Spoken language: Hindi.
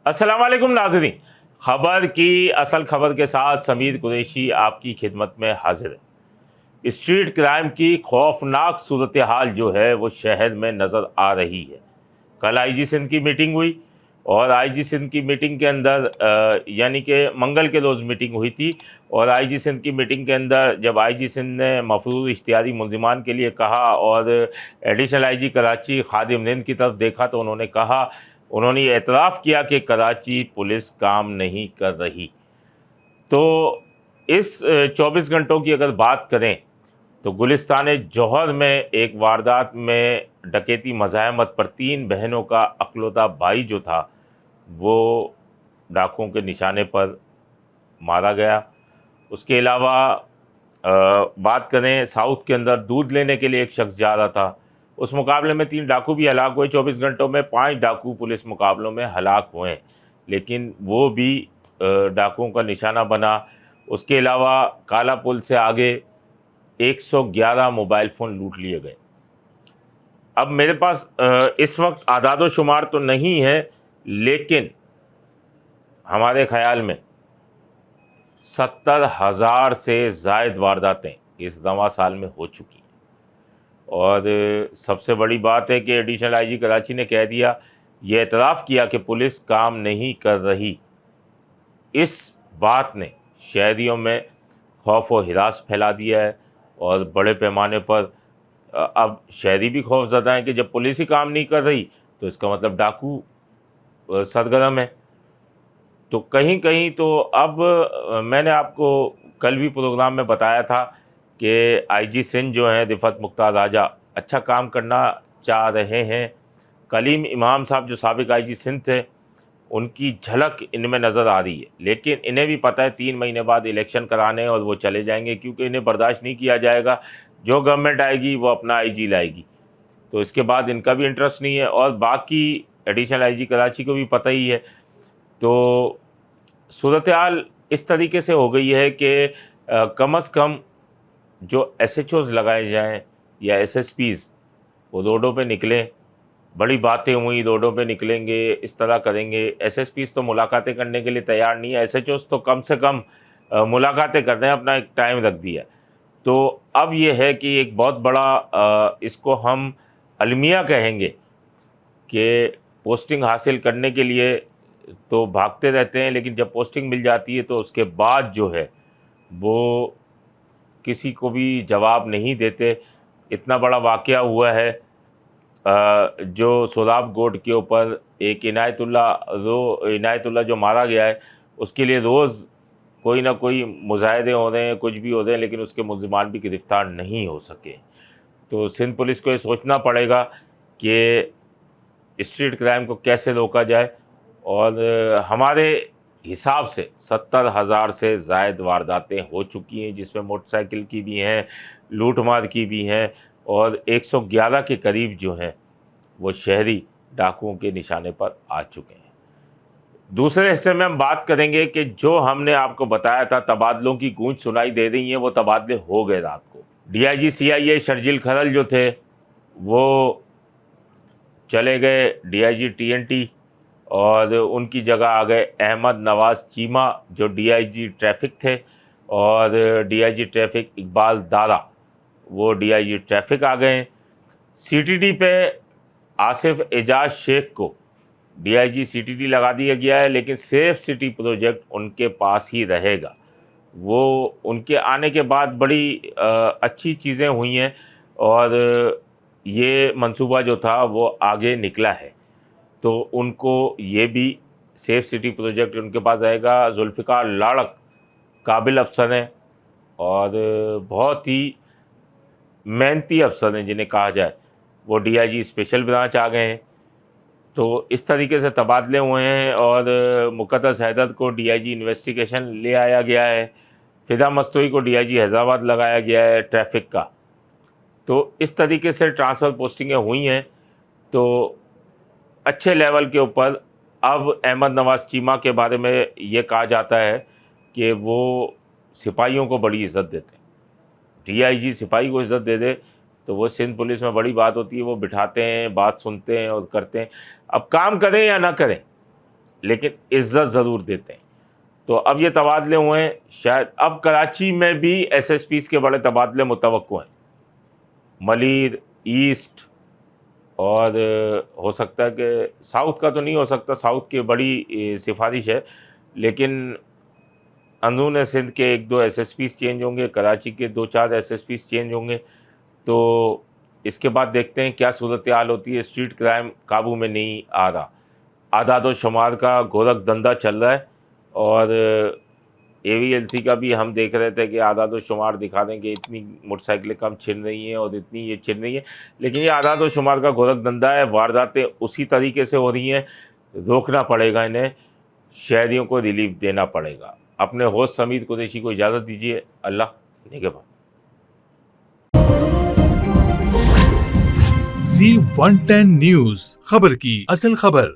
अस्सलाम वालेकुम नाज़रीन। खबर की असल खबर के साथ समीर कुरैशी आपकी खिदमत में हाजिर है। स्ट्रीट क्राइम की खौफनाक सूरत हाल जो है वो शहर में नज़र आ रही है। कल आईजी सिंध की मीटिंग हुई और आईजी सिंध की मीटिंग के अंदर यानी कि मंगल के रोज़ मीटिंग हुई थी। और आईजी सिंध की मीटिंग के अंदर जब आईजी सिंध ने मफरूज़ इश्तिहारी मुलजिमान के लिए कहा और एडिशनल आईजी कराची खादिम रिंद की तरफ देखा तो उन्होंने एतराफ़ किया कि कराची पुलिस काम नहीं कर रही। तो इस 24 घंटों की अगर बात करें तो गुलिस्तान जौहर में एक वारदात में डकैती मज़ाहमत पर 3 बहनों का अकलौता भाई जो था वो डाकुओं के निशाने पर मारा गया। उसके अलावा बात करें साउथ के अंदर दूध लेने के लिए एक शख्स जा रहा था, उस मुकाबले में 3 डाकू भी हलाक हुए। 24 घंटों में 5 डाकू पुलिस मुकाबलों में हलाक हुए हैं, लेकिन वो भी डाकुओं का निशाना बना। उसके अलावा काला पुल से आगे 111 मोबाइल फ़ोन लूट लिए गए। अब मेरे पास इस वक्त आदाद शुमार तो नहीं है, लेकिन हमारे ख़्याल में 70,000 से ज़ायद वारदातें इस दवा साल में हो चुकी हैं। और सबसे बड़ी बात है कि एडिशनल आईजी कराची ने कह दिया, ये एतराफ़ किया कि पुलिस काम नहीं कर रही। इस बात ने शहरियों में खौफ व हिरास फैला दिया है और बड़े पैमाने पर अब शहरी भी खौफज़दा हैं कि जब पुलिस ही काम नहीं कर रही तो इसका मतलब डाकू सरगर्म है। तो कहीं कहीं तो अब मैंने आपको कल भी प्रोग्राम में बताया था कि आईजी सिंध जो हैं रिफत मुख्तार राजा अच्छा काम करना चाह रहे हैं। कलीम इमाम साहब जो साबिक आईजी सिंध थे, उनकी झलक इनमें नज़र आ रही है, लेकिन इन्हें भी पता है 3 महीने बाद इलेक्शन कराने और वो चले जाएंगे, क्योंकि इन्हें बर्दाश्त नहीं किया जाएगा। जो गवर्नमेंट आएगी वो अपना आईजी लाएगी, तो इसके बाद इनका भी इंटरेस्ट नहीं है। और बाकी एडिशनल आईजी कराची को भी पता ही है। तो सूरत हाल इस तरीके से हो गई है कि कम अज़ कम जो एसएचओज़ लगाए जाएं या एसएसपीज़ वो रोडों पे निकलें। बड़ी बातें हुई, रोडों पे निकलेंगे, इस तरह करेंगे। एसएसपीज़ तो मुलाकातें करने के लिए तैयार नहीं है, एसएचओज़ तो कम से कम मुलाकातें कर रहे हैं, अपना एक टाइम रख दिया। तो अब ये है कि एक बहुत बड़ा इसको हम अलमिया कहेंगे कि पोस्टिंग हासिल करने के लिए तो भागते रहते हैं, लेकिन जब पोस्टिंग मिल जाती है तो उसके बाद जो है वो किसी को भी जवाब नहीं देते। इतना बड़ा वाक़या हुआ है जो सोलाब गोड के ऊपर एक इनायतुल्ला जो मारा गया है, उसके लिए रोज़ कोई ना कोई मुजाहिदे हो रहे हैं, कुछ भी हो रहे हैं, लेकिन उसके मुल्ज़िमान भी गिरफ़्तार नहीं हो सके। तो सिंध पुलिस को ये सोचना पड़ेगा कि स्ट्रीट क्राइम को कैसे रोका जाए। और हमारे हिसाब से 70,000 से ज़ायद वारदातें हो चुकी हैं, जिसमें मोटरसाइकिल की भी हैं, लूट-मार की भी हैं, और 111 के करीब जो हैं वो शहरी डाकुओं के निशाने पर आ चुके हैं। दूसरे हिस्से में हम बात करेंगे कि जो हमने आपको बताया था तबादलों की गूंज सुनाई दे रही है, वो तबादले हो गए रात को। डीआईजी सीआईए शर्जील खरल जो थे वो चले गए डीआईजी टीएनटी, और उनकी जगह आ गए अहमद नवाज़ चीमा जो डीआईजी ट्रैफ़िक थे, और डीआईजी ट्रैफ़िक इकबाल दारा वो डीआईजी ट्रैफ़िक आ गए। सीटीडी पे आसिफ एजाज शेख को डीआईजी सीटीडी लगा दिया गया है, लेकिन सेफ सिटी प्रोजेक्ट उनके पास ही रहेगा। वो उनके आने के बाद बड़ी अच्छी चीज़ें हुई हैं और ये मंसूबा जो था वो आगे निकला है। तो उनको ये भी सेफ सिटी प्रोजेक्ट उनके पास रहेगा। जुल्फ़िकार लाड़क काबिल अफसर हैं और बहुत ही मेहनती अफसर हैं जिन्हें कहा जाए, वो डीआईजी स्पेशल ब्रांच आ गए हैं। तो इस तरीके से तबादले हुए हैं और मुक़द्दस हैदर को डीआईजी इन्वेस्टिगेशन ले आया गया है। फ़िदा मस्तूरी को डीआईजी हैदराबाद लगाया गया है ट्रैफ़िक का। तो इस तरीके से ट्रांसफ़र पोस्टिंगें हुई हैं। तो अच्छे लेवल के ऊपर अब अहमद नवाज़ चीमा के बारे में ये कहा जाता है कि वो सिपाहियों को बड़ी इज़्ज़त देते हैं। डीआईजी सिपाही को इज़्ज़त दे दे तो वो सिंध पुलिस में बड़ी बात होती है। वो बिठाते हैं, बात सुनते हैं और करते हैं। अब काम करें या ना करें, लेकिन इज्जत ज़रूर देते हैं। तो अब ये तबादले हुए हैं, शायद अब कराची में भी एसएसपीज़ के बड़े तबादले मुतवक्को हैं, मलीर, ईस्ट, और हो सकता है कि साउथ का तो नहीं हो सकता, साउथ की बड़ी सिफारिश है, लेकिन अंदरून सिंध के 1-2 एसएसपीज़ चेंज होंगे, कराची के 2-4 एसएसपीज़ चेंज होंगे। तो इसके बाद देखते हैं क्या सूरत हाल होती है। स्ट्रीट क्राइम काबू में नहीं आ रहा, आदाद व शुमार का गोरख धंधा चल रहा है, और AVLC का भी हम देख रहे थे कि आदाद व शुमार दिखा दें कि इतनी मोटरसाइकिलें कम छिन रही हैं और इतनी ये छिन रही हैं, लेकिन ये आदाद व शुमार का गोरख धंधा है, वारदातें उसी तरीके से हो रही हैं। रोकना पड़ेगा इन्हें, शहरियों को रिलीफ देना पड़ेगा। अपने होस्ट समीर कुरैशी को इजाज़त दीजिए। अल्लाह निगहबान। Z110 न्यूज़, खबर की असल खबर।